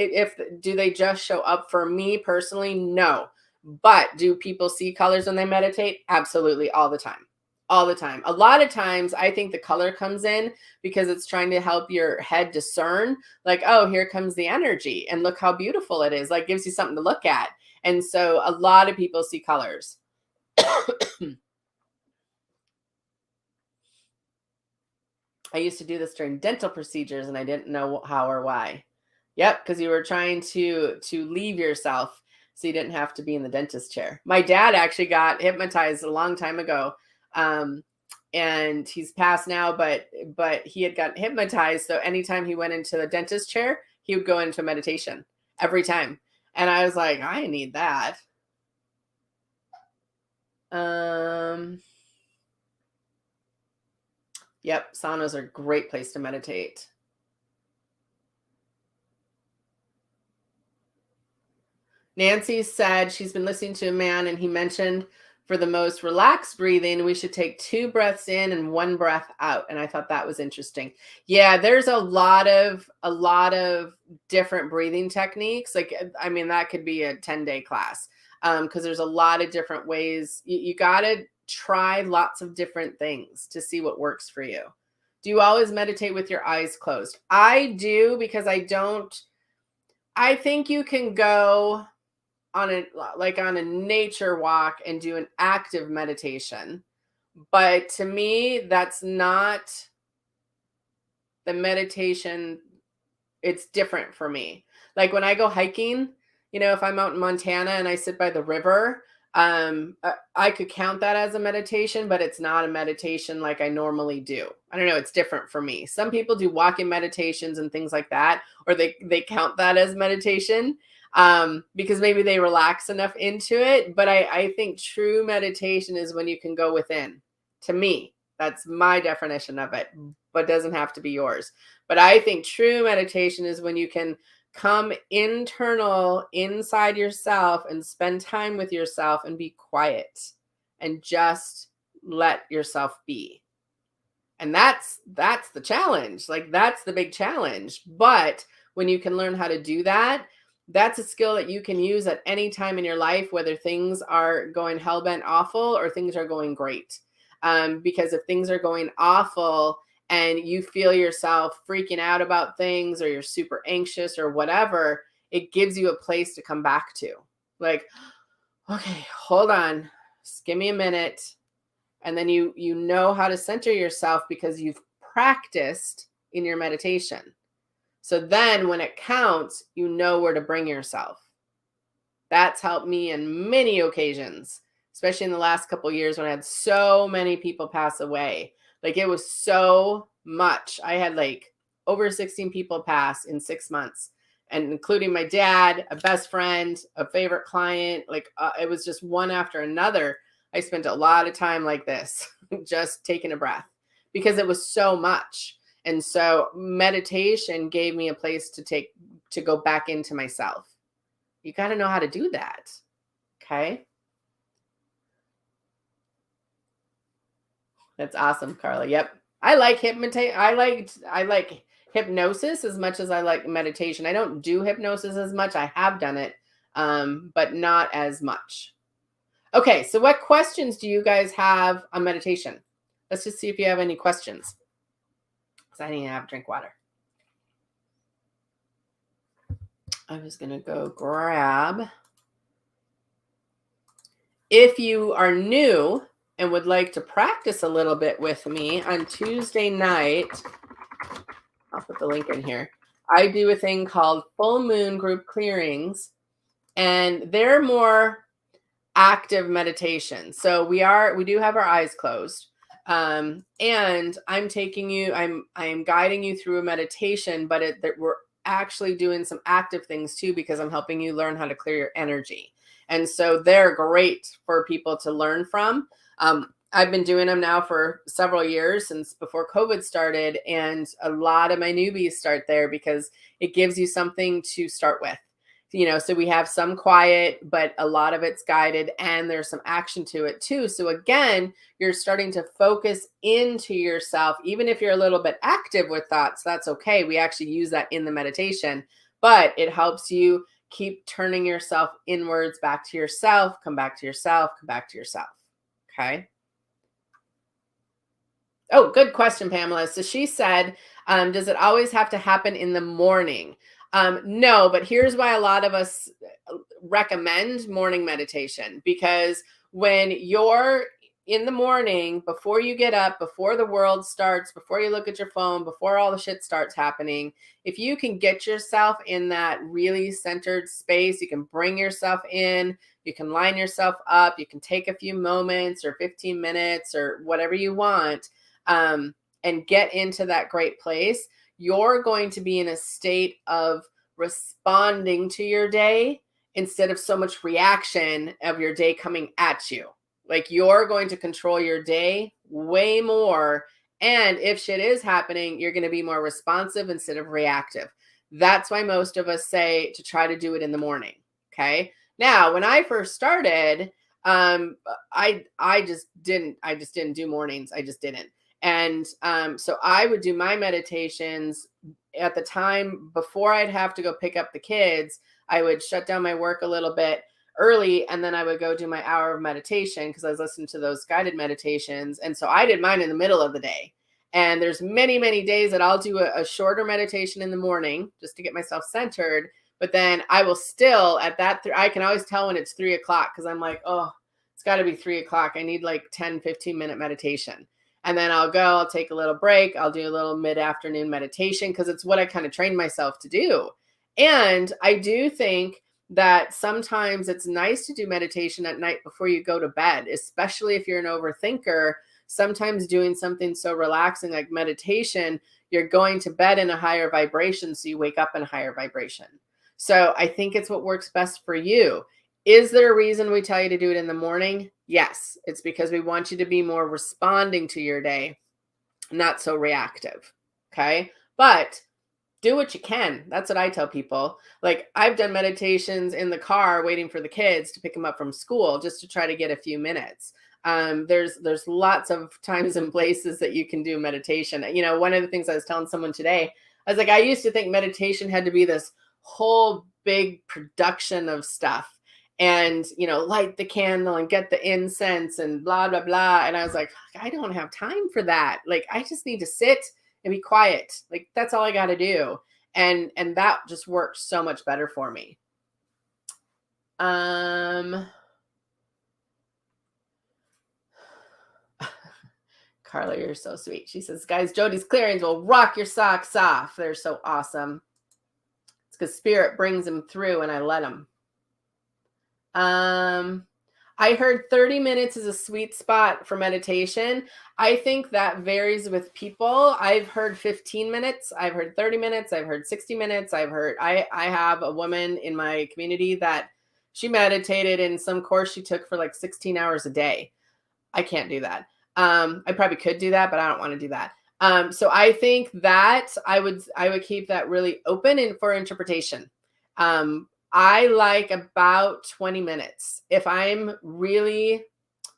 they just show up for me personally? No. But do people see colors when they meditate? Absolutely, all the time. All the time. A lot of times I think the color comes in because it's trying to help your head discern, like, oh, here comes the energy and look how beautiful it is. Like gives you something to look at. And so a lot of people see colors. I used to do this during dental procedures and I didn't know how or why. Yep, because you were trying to leave yourself so you didn't have to be in the dentist chair. My dad actually got hypnotized a long time ago. And he's passed now, but he had gotten hypnotized. So anytime he went into the dentist chair, he would go into meditation every time. And I was like, I need that. Yep, saunas are a great place to meditate. Nancy said she's been listening to a man and he mentioned for the most relaxed breathing, we should take 2 breaths in and 1 breath out. And I thought that was interesting. Yeah, there's a lot of different breathing techniques. Like, I mean, that could be a 10-day class because there's a lot of different ways. You got to try lots of different things to see what works for you. Do you always meditate with your eyes closed? I do because I think you can go on a nature walk and do an active meditation. But to me, that's not the meditation. It's different for me. Like when I go hiking, if I'm out in Montana and I sit by the river, I could count that as a meditation, but it's not a meditation like I normally do. I don't know. It's different for me. Some people do walking meditations and things like that, or they count that as meditation because maybe they relax enough into it. But I think true meditation is when you can go within. To me, that's my definition of it, but doesn't have to be yours. But I think true meditation is when you can come internal inside yourself and spend time with yourself and be quiet and just let yourself be. And that's the challenge. Like that's the big challenge. But when you can learn how to do that, that's a skill that you can use at any time in your life, whether things are going hellbent awful or things are going great. Because if things are going awful and you feel yourself freaking out about things or you're super anxious or whatever, it gives you a place to come back to. Like, okay, hold on. Just give me a minute. And then you know how to center yourself because you've practiced in your meditation. So then when it counts, you know where to bring yourself. That's helped me in many occasions, especially in the last couple of years when I had so many people pass away. Like it was so much. I had like over 16 people pass in 6 months, and including my dad, a best friend, a favorite client. Like it was just one after another. I spent a lot of time like this, just taking a breath because it was so much. And so meditation gave me a place to go back into myself. You got to know how to do that. Okay. That's awesome, Carla. Yep. I like hypnosis as much as I like meditation. I don't do hypnosis as much. I have done it, but not as much. Okay, so what questions do you guys have on meditation? Let's just see if you have any questions. Because I need to have a drink water. I was going to go grab. If you are new and would like to practice a little bit with me on Tuesday night, I'll put the link in here. I do a thing called full moon group clearings, and they're more active meditation. So we do have our eyes closed. And I'm guiding you through a meditation, but we're actually doing some active things too, because I'm helping you learn how to clear your energy. And so they're great for people to learn from. I've been doing them now for several years, since before COVID started. And a lot of my newbies start there because it gives you something to start with. So we have some quiet, but a lot of it's guided, and there's some action to it too. So again, you're starting to focus into yourself. Even if you're a little bit active with thoughts, that's okay. We actually use that in the meditation, but it helps you keep turning yourself inwards, back to yourself, come back to yourself, come back to yourself. Okay. Oh, good question, Pamela. So she said, does it always have to happen in the morning? No, but here's why a lot of us recommend morning meditation, because when you're in the morning, before you get up, before the world starts, before you look at your phone, before all the shit starts happening, if you can get yourself in that really centered space, you can bring yourself in, you can line yourself up, you can take a few moments or 15 minutes or whatever you want, and get into that great place. You're going to be in a state of responding to your day instead of so much reaction of your day coming at you. Like, you're going to control your day way more. And if shit is happening, you're going to be more responsive instead of reactive. That's why most of us say to try to do it in the morning. Okay. Now, when I first started, I just didn't do mornings. I just didn't. And so I would do my meditations at the time before I'd have to go pick up the kids. I would shut down my work a little bit early, and then I would go do my hour of meditation, because I was listening to those guided meditations. And so I did mine in the middle of the day. And there's many, many days that I'll do a shorter meditation in the morning just to get myself centered. But then I will still at that, I can always tell when it's 3 o'clock, because I'm like, oh, it's got to be 3 o'clock. I need like 10, 15-minute meditation. And then I'll take a little break. I'll do a little mid-afternoon meditation, because it's what I kind of trained myself to do. And I do think that sometimes it's nice to do meditation at night before you go to bed, especially if you're an overthinker. Sometimes doing something so relaxing like meditation, you're going to bed in a higher vibration, so you wake up in a higher vibration. So I think it's what works best for you. Is there a reason we tell you to do it in the morning? Yes, it's because we want you to be more responding to your day, not so reactive. Okay. But do what you can. That's what I tell people. Like, I've done meditations in the car waiting for the kids to pick them up from school, just to try to get a few minutes. There's lots of times and places that you can do meditation. One of the things I was telling someone today, I was like, I used to think meditation had to be this whole big production of stuff, and light the candle and get the incense and blah blah blah. And I was like, I don't have time for that. Like, I just need to sit and be quiet. Like, that's all I got to do. And that just works so much better for me. Carla, you're so sweet. She says, guys, Jody's clearings will rock your socks off. They're so awesome. It's because spirit brings them through, and I let them. I heard 30 minutes is a sweet spot for meditation. I think that varies with people. I've heard 15 minutes. I've heard 30 minutes. I've heard 60 minutes. I have a woman in my community that she meditated in some course she took for like 16 hours a day. I can't do that. I probably could do that, but I don't want to do that. So I think that I would keep that really open and for interpretation. I like about 20 minutes. If I'm really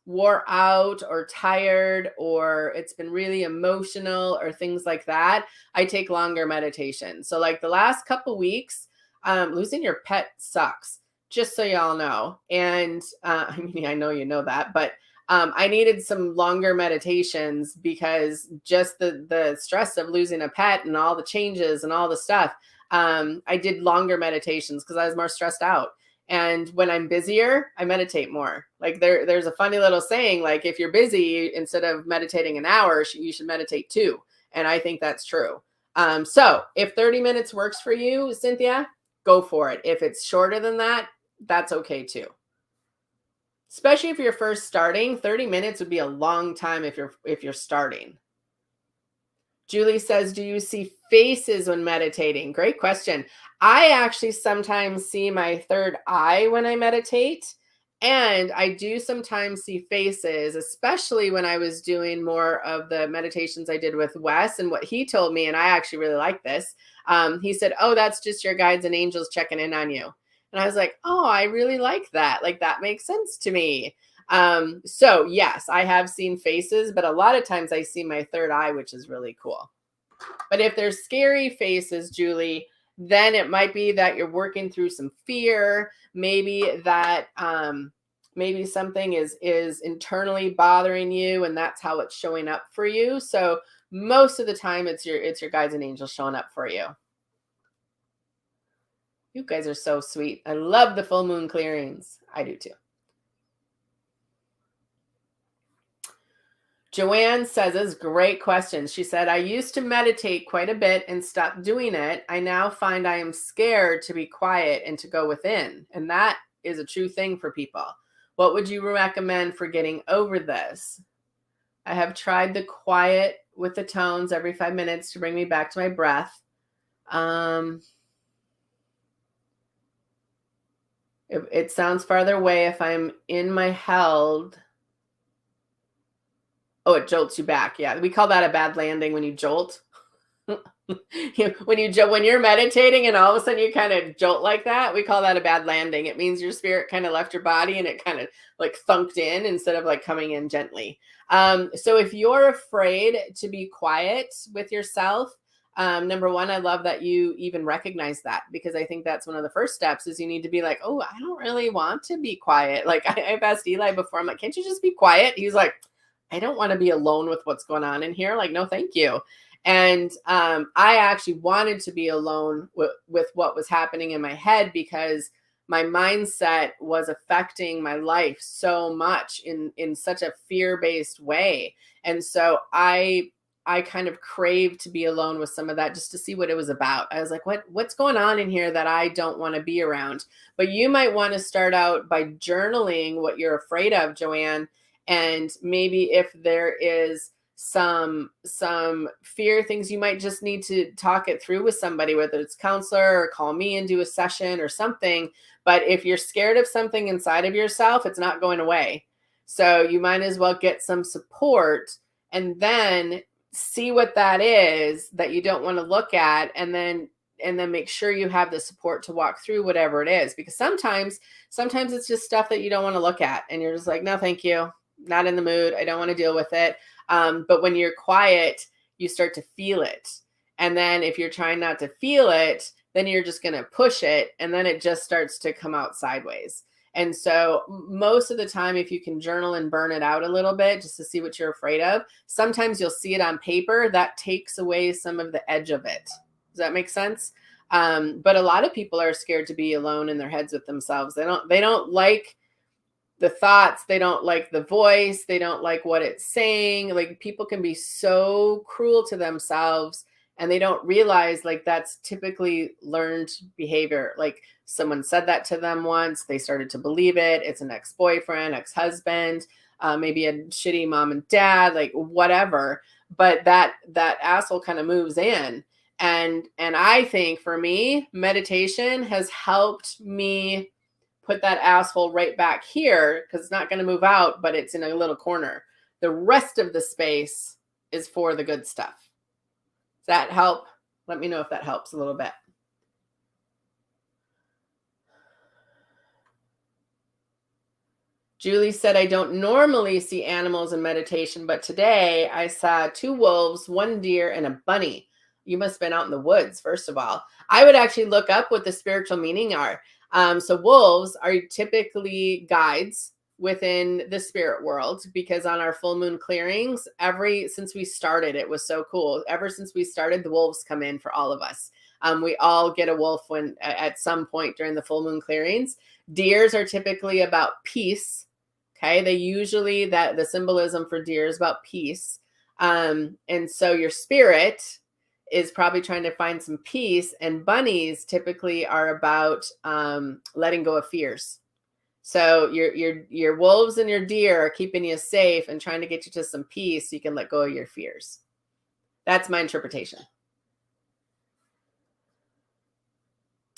wore out or tired, or it's been really emotional or things like that, I take longer meditation. So like the last couple weeks, losing your pet sucks, just so y'all know. And I mean, I know you know that, but I needed some longer meditations because just the stress of losing a pet and all the changes and all the stuff. I did longer meditations because I was more stressed out. And when I'm busier, I meditate more. Like there's a funny little saying, like if you're busy, instead of meditating an hour, you should meditate 2. And I think that's true. So if 30 minutes works for you, Cynthia, go for it. If it's shorter than that, that's okay too. Especially if you're first starting, 30 minutes would be a long time if you're starting. Julie says, do you see faces when meditating? Great question. I actually sometimes see my third eye when I meditate, and I do sometimes see faces, especially when I was doing more of the meditations I did with Wes. And what he told me, and I actually really like this, he said, oh, that's just your guides and angels checking in on you. And I was like, oh, I really like that. Like that makes sense to me. So yes, I have seen faces, but a lot of times I see my third eye, which is really cool. But if there's scary faces, Julie, then it might be that you're working through some fear. Maybe that maybe something is internally bothering you, and that's how it's showing up for you. So most of the time, it's your guides and angels showing up for you. You guys are so sweet. I love the full moon clearings. I do too. Joanne says, this is great question. She said, I used to meditate quite a bit and stopped doing it. I now find I am scared to be quiet and to go within. And that is a true thing for people. What would you recommend for getting over this? I have tried the quiet with the tones every 5 minutes to bring me back to my breath. It sounds farther away if I'm in my held. Oh, it jolts you back. Yeah, we call that a bad landing when you jolt. When you're meditating and all of a sudden you kind of jolt like that, we call that a bad landing. It means your spirit kind of left your body and it kind of like thunked in instead of like coming in gently. So if you're afraid to be quiet with yourself, number one, I love that you even recognize that, because I think that's one of the first steps is you need to be like, oh, I don't really want to be quiet. Like I've asked Eli before, I'm like, can't you just be quiet? He's like, I don't want to be alone with what's going on in here. Like, no, thank you. And I actually wanted to be alone with what was happening in my head, because my mindset was affecting my life so much in such a fear-based way. And so I kind of craved to be alone with some of that just to see what it was about. I was like, what's going on in here that I don't want to be around? But you might want to start out by journaling what you're afraid of, Joanne. And maybe if there is some fear things, you might just need to talk it through with somebody, whether it's counselor or call me and do a session or something. But if you're scared of something inside of yourself, it's not going away. So you might as well get some support and then see what that is that you don't want to look at, and then make sure you have the support to walk through whatever it is. Because sometimes it's just stuff that you don't want to look at and you're just like, no, thank you. Not in the mood. I don't want to deal with it. But when you're quiet, you start to feel it. And then if you're trying not to feel it, then you're just going to push it. And then it just starts to come out sideways. And so most of the time, if you can journal and burn it out a little bit just to see what you're afraid of, sometimes you'll see it on paper. That takes away some of the edge of it. Does that make sense? But a lot of people are scared to be alone in their heads with themselves. They don't like the thoughts, they don't like the voice, they don't like what it's saying. Like people can be so cruel to themselves and they don't realize like that's typically learned behavior. Like someone said that to them once, they started to believe it. It's an ex-boyfriend, ex-husband, maybe a shitty mom and dad, like whatever. But that asshole kind of moves in. And I think for me, meditation has helped me put that asshole right back here, because it's not going to move out, but it's in a little corner. The rest of the space is for the good stuff. Does that help? Let me know if that helps a little bit. Julie said, I don't normally see animals in meditation, but today I saw 2 wolves, 1 deer, and a bunny. You must have been out in the woods, first of all. I would actually look up what the spiritual meaning are. So wolves are typically guides within the spirit world, because on our full moon clearings, since we started, it was so cool. Ever since we started, the wolves come in for all of us. We all get a wolf at some point during the full moon clearings. Deers are typically about peace. Okay, the symbolism for deer is about peace. And so your spirit is probably trying to find some peace, and bunnies typically are about letting go of fears. So your wolves and your deer are keeping you safe and trying to get you to some peace so you can let go of your fears. That's my interpretation.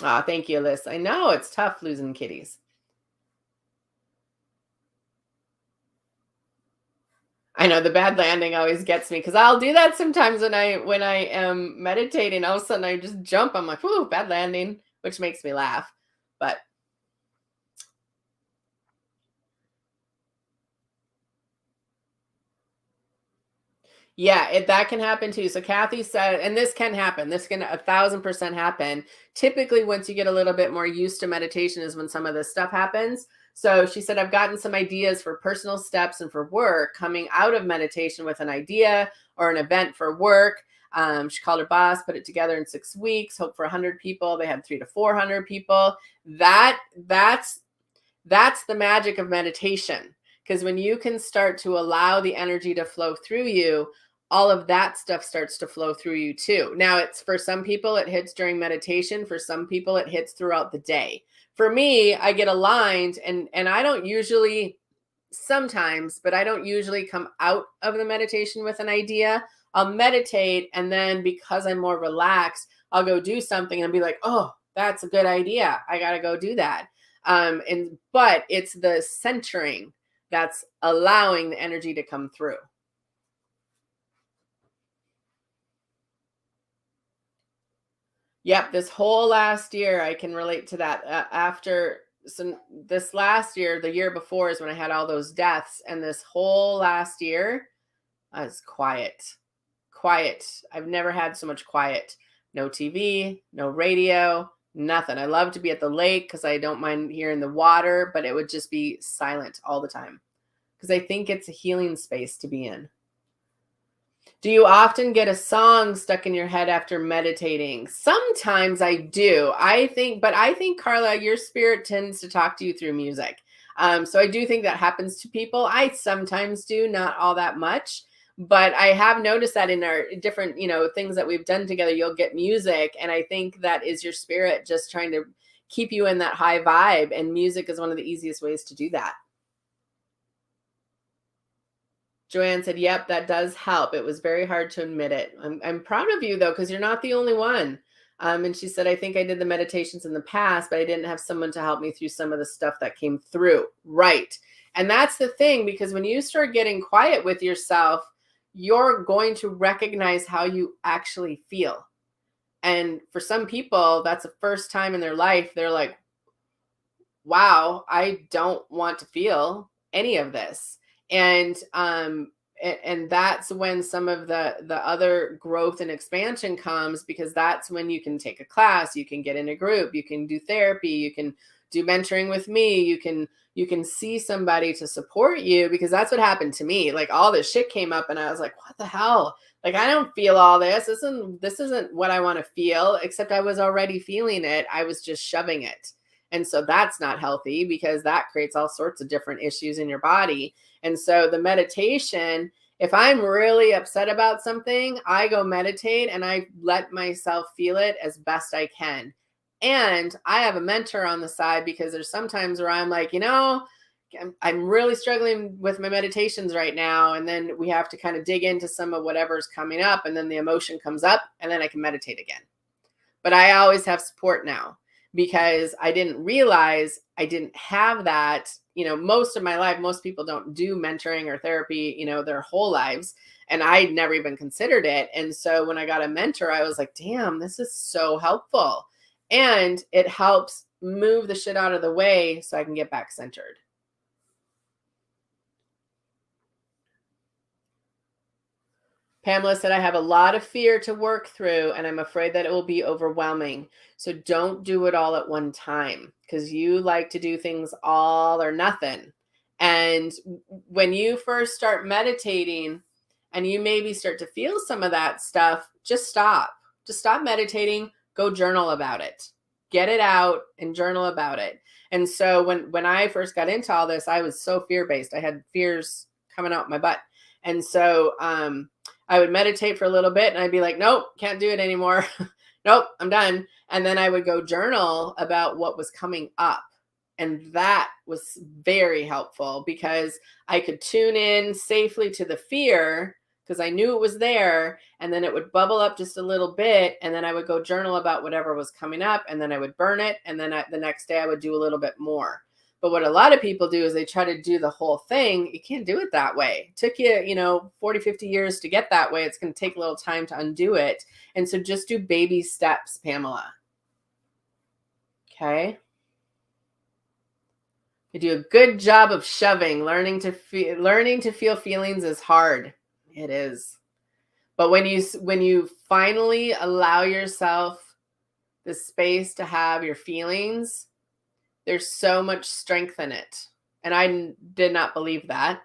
Oh, thank you, Liz. I know it's tough losing kitties. I know the bad landing always gets me, because I'll do that sometimes when I am meditating. All of a sudden I just jump. I'm like, "Whoo, bad landing," which makes me laugh. But yeah, that can happen too. So Kathy said, and this can happen. This can 1,000% happen. Typically, once you get a little bit more used to meditation, is when some of this stuff happens. So she said, I've gotten some ideas for personal steps and for work coming out of meditation, with an idea or an event for work. She called her boss, put it together in 6 weeks, hope for 100 people. They had 300 to 400 people. That's the magic of meditation. Because when you can start to allow the energy to flow through you, all of that stuff starts to flow through you too. Now, it's for some people, it hits during meditation. For some people, it hits throughout the day. For me, I get aligned, and I don't usually, sometimes, but I don't usually come out of the meditation with an idea. I'll meditate, and then because I'm more relaxed, I'll go do something and be like, oh, that's a good idea. I got to go do that. But it's the centering that's allowing the energy to come through. Yep, this whole last year, I can relate to that. This last year, the year before is when I had all those deaths, and this whole last year, I was quiet. I've never had so much quiet. No TV, no radio, nothing. I love to be at the lake because I don't mind hearing the water, but it would just be silent all the time, because I think it's a healing space to be in. Do you often get a song stuck in your head after meditating? Sometimes I do. I think, Carla, your spirit tends to talk to you through music. So I do think that happens to people. I sometimes do, not all that much, but I have noticed that in our different, things that we've done together, you'll get music. And I think that is your spirit just trying to keep you in that high vibe. And music is one of the easiest ways to do that. Joanne said, yep, that does help. It was very hard to admit it. I'm proud of you, though, because you're not the only one. And she said, I think I did the meditations in the past, but I didn't have someone to help me through some of the stuff that came through. Right. And that's the thing, because when you start getting quiet with yourself, you're going to recognize how you actually feel. And for some people, that's the first time in their life they're like, wow, I don't want to feel any of this. And that's when some of the other growth and expansion comes, because that's when you can take a class, you can get in a group, you can do therapy, you can do mentoring with me, you can see somebody to support you, because that's what happened to me. Like, all this shit came up and I was like, what the hell? Like, I don't feel all this. This isn't what I want to feel, except I was already feeling it. I was just shoving it. And so that's not healthy, because that creates all sorts of different issues in your body. And so the meditation, if I'm really upset about something, I go meditate and I let myself feel it as best I can. And I have a mentor on the side, because there's sometimes where I'm like, I'm really struggling with my meditations right now. And then we have to kind of dig into some of whatever's coming up. And then the emotion comes up, and then I can meditate again. But I always have support now, because I didn't realize I didn't have that. Most of my life, most people don't do mentoring or therapy, their whole lives. And I'd never even considered it. And so when I got a mentor, I was like, damn, this is so helpful. And it helps move the shit out of the way so I can get back centered. Pamela said, I have a lot of fear to work through, and I'm afraid that it will be overwhelming. So don't do it all at one time, because you like to do things all or nothing. And when you first start meditating and you maybe start to feel some of that stuff, just stop. Just stop meditating. Go journal about it. Get it out and journal about it. And so when I first got into all this, I was so fear-based. I had fears coming out my butt. And so I would meditate for a little bit and I'd be like, nope, can't do it anymore. Nope, I'm done. And then I would go journal about what was coming up. And that was very helpful because I could tune in safely to the fear because I knew it was there. And then it would bubble up just a little bit. And then I would go journal about whatever was coming up. And then I would burn it. And then the next day I would do a little bit more. But what a lot of people do is they try to do the whole thing. You can't do it that way. It took you, 40, 50 years to get that way. It's going to take a little time to undo it. And so just do baby steps, Pamela. Okay. You do a good job of shoving. Learning to feel feelings is hard. It is. But when you finally allow yourself the space to have your feelings, there's so much strength in it. And I did not believe that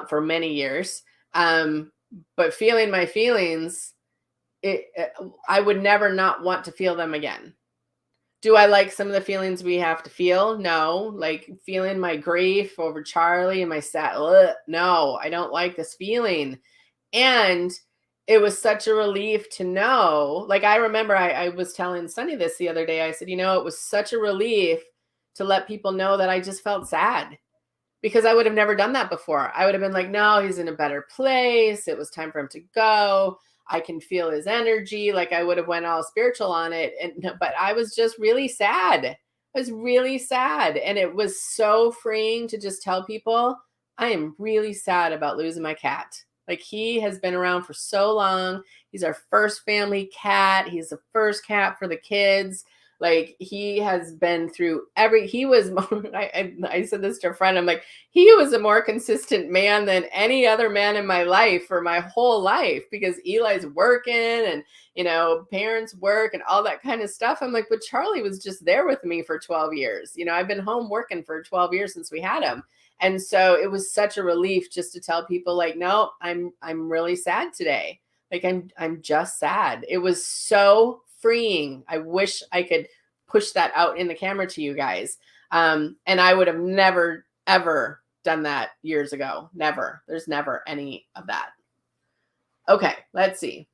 for many years. But feeling my feelings, I would never not want to feel them again. Do I like some of the feelings we have to feel? No. Like feeling my grief over Charlie and my sad. No, I don't like this feeling. And it was such a relief to know. Like I remember I was telling Sunny this the other day. I said, it was such a relief to let people know that I just felt sad because I would have never done that before. I would have been like, no, he's in a better place. It was time for him to go. I can feel his energy. Like I would have went all spiritual on it. But I was just really sad. I was really sad. And it was so freeing to just tell people, I am really sad about losing my cat. Like he has been around for so long. He's our first family cat. He's the first cat for the kids. Like he has been through he was, I said this to a friend, I'm like, he was a more consistent man than any other man in my life for my whole life because Eli's working and, parents work and all that kind of stuff. I'm like, but Charlie was just there with me for 12 years. I've been home working for 12 years since we had him. And so it was such a relief just to tell people like, no, I'm really sad today. Like I'm just sad. It was so freeing. I wish I could push that out in the camera to you guys. And I would have never, ever done that years ago. Never. There's never any of that. Okay, let's see.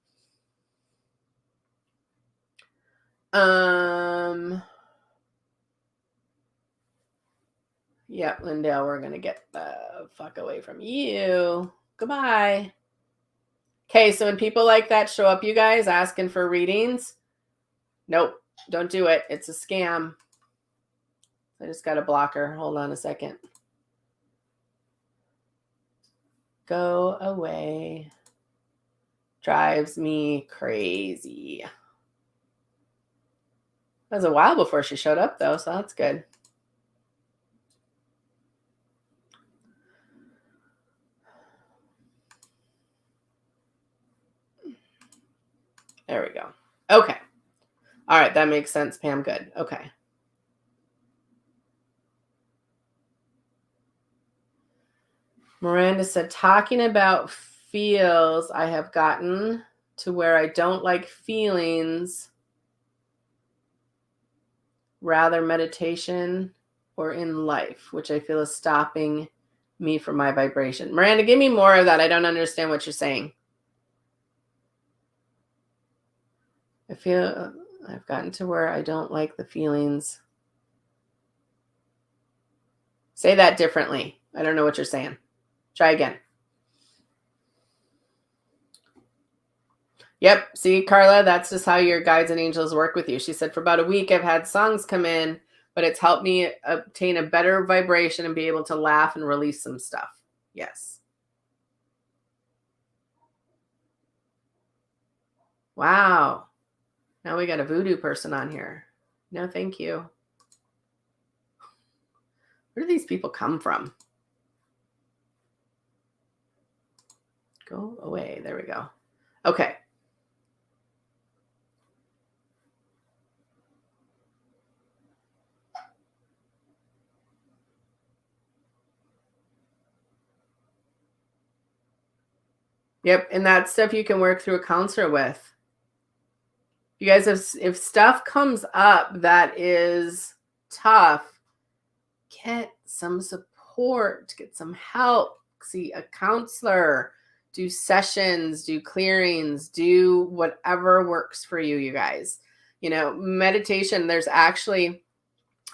Yep, Lindell, we're going to get the fuck away from you. Goodbye. Okay, so when people like that show up, you guys, asking for readings, nope, don't do it. It's a scam. I just got a blocker. Hold on a second. Go away. Drives me crazy. That was a while before she showed up, though, so that's good. There we go. Okay. All right, that makes sense, Pam. Good. Okay. Miranda said, talking about feels, I have gotten to where I don't like feelings, rather meditation or in life, which I feel is stopping me from my vibration. Miranda, give me more of that. I don't understand what you're saying. I feel I've gotten to where I don't like the feelings. Say that differently. I don't know what you're saying. Try again. Yep. See, Carla, that's just how your guides and angels work with you. She said, for about a week, I've had songs come in, but it's helped me obtain a better vibration and be able to laugh and release some stuff. Yes. Wow. Now we got a voodoo person on here. No, thank you. Where do these people come from? Go away. There we go. Okay. Yep. And that stuff you can work through a counselor with. You guys, if stuff comes up that is tough, get some support, get some help, see a counselor, do sessions, do clearings, do whatever works for you, you guys. You know, meditation, there's actually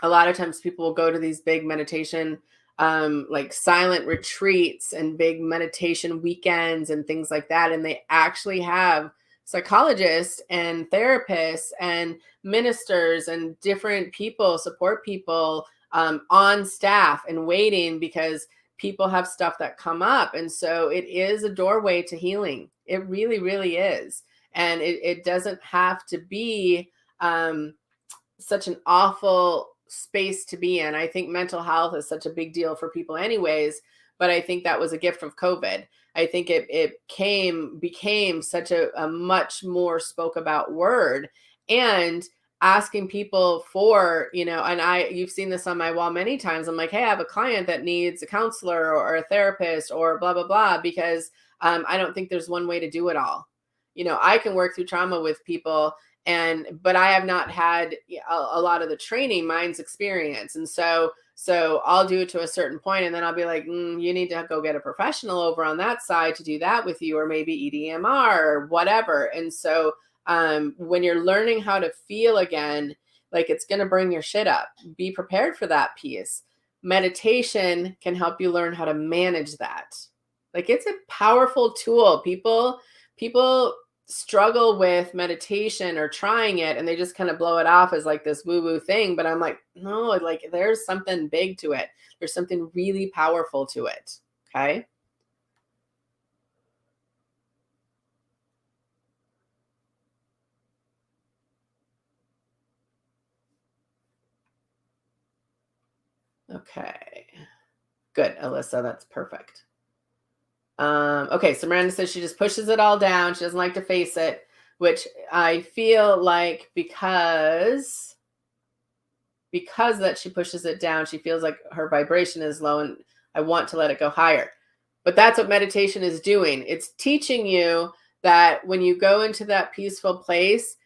a lot of times people will go to these big meditation like silent retreats and big meditation weekends and things like that, and they actually have psychologists and therapists and ministers and different people, support people on staff and waiting, because people have stuff that come up. And so it is a doorway to healing. It really, really is. And it doesn't have to be such an awful space to be in. I think mental health is such a big deal for people anyways, but I think that was a gift of COVID. I think it became such a much more spoke about word, and asking people for, you know, and you've seen this on my wall many times. I'm like, hey, I have a client that needs a counselor or a therapist or blah, blah, blah, because I don't think there's one way to do it all. You know, I can work through trauma with people, but I have not had a lot of the training, mine's experience. And so I'll do it to a certain point, and then I'll be like, you need to go get a professional over on that side to do that with you, or maybe EDMR or whatever. And so when you're learning how to feel again, like, it's going to bring your shit up. Be prepared for that piece. Meditation can help you learn how to manage that. Like, it's a powerful tool. People struggle with meditation or trying it, and they just kind of blow it off as like this woo-woo thing. But I'm like, no, like, there's something big to it. There's something really powerful to it. Okay. Okay. Good, Alyssa. That's perfect. Okay, so Miranda says she just pushes it all down. She doesn't like to face it, which I feel like because that she pushes it down, she feels like her vibration is low, and I want to let it go higher. But that's what meditation is doing. It's teaching you that when you go into that peaceful place,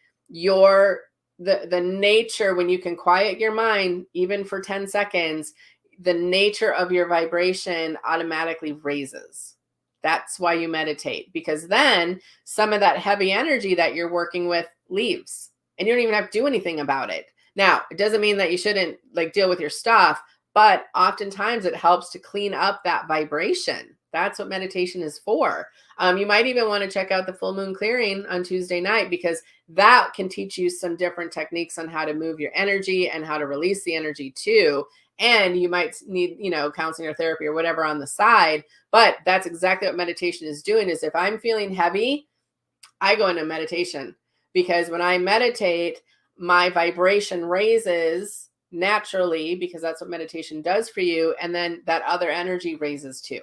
the nature, when you can quiet your mind even for 10 seconds, the nature of your vibration automatically raises. That's why you meditate, because then some of that heavy energy that you're working with leaves, and you don't even have to do anything about it. Now, it doesn't mean that you shouldn't like deal with your stuff, but oftentimes it helps to clean up that vibration. That's what meditation is for. You might even want to check out the full moon clearing on Tuesday night, because that can teach you some different techniques on how to move your energy and how to release the energy too. And you might need, you know, counseling or therapy or whatever on the side. But that's exactly what meditation is doing. Is if I'm feeling heavy, I go into meditation, because when I meditate, my vibration raises naturally, because that's what meditation does for you. And then that other energy raises too.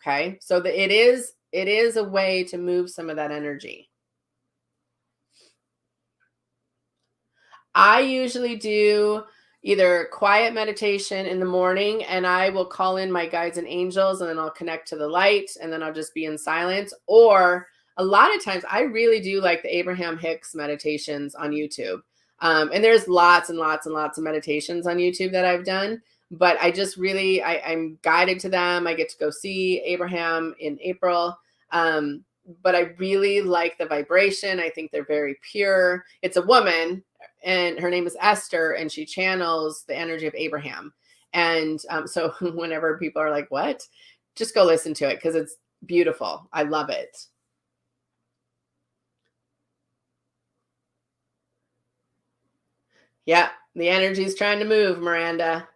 Okay. So it is a way to move some of that energy. I usually do either quiet meditation in the morning, and I will call in my guides and angels, and then I'll connect to the light, and then I'll just be in silence. Or a lot of times I really do like the Abraham Hicks meditations on YouTube. And there's lots and lots and lots of meditations on YouTube that I've done, but I just really, I'm guided to them. I get to go see Abraham in April. But I really like the vibration. I think they're very pure. It's a woman, and her name is Esther, and she channels the energy of Abraham. And so whenever people are like, what? Just go listen to it, because it's beautiful. I love it. Yeah, the energy is trying to move, Miranda.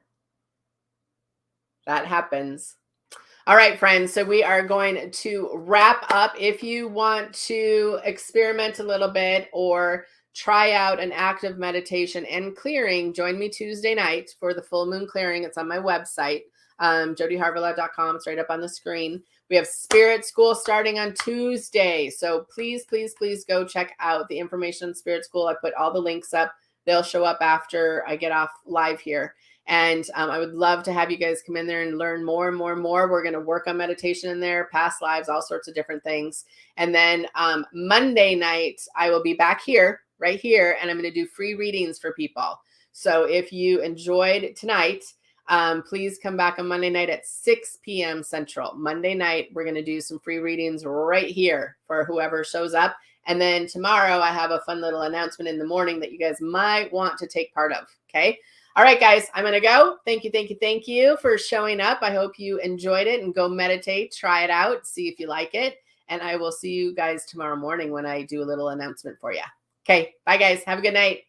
That happens. All right, friends. So we are going to wrap up. If you want to experiment a little bit or try out an active meditation and clearing, join me Tuesday night for the full moon clearing. It's on my website, jodyharvilla.com. It's right up on the screen. We have Spirit School starting on Tuesday. So please, please, please go check out the information on Spirit School. I put all the links up. They'll show up after I get off live here. And I would love to have you guys come in there and learn more and more and more. We're going to work on meditation in there, past lives, all sorts of different things. And then Monday night, I will be back here, right here, and I'm going to do free readings for people. So if you enjoyed tonight, please come back on Monday night at 6 p.m. Central. Monday night, we're going to do some free readings right here for whoever shows up. And then tomorrow, I have a fun little announcement in the morning that you guys might want to take part of. Okay. All right, guys, I'm going to go. Thank you, thank you, thank you for showing up. I hope you enjoyed it, and go meditate, try it out, see if you like it. And I will see you guys tomorrow morning when I do a little announcement for you. Okay. Bye, guys. Have a good night.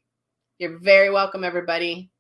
You're very welcome, everybody.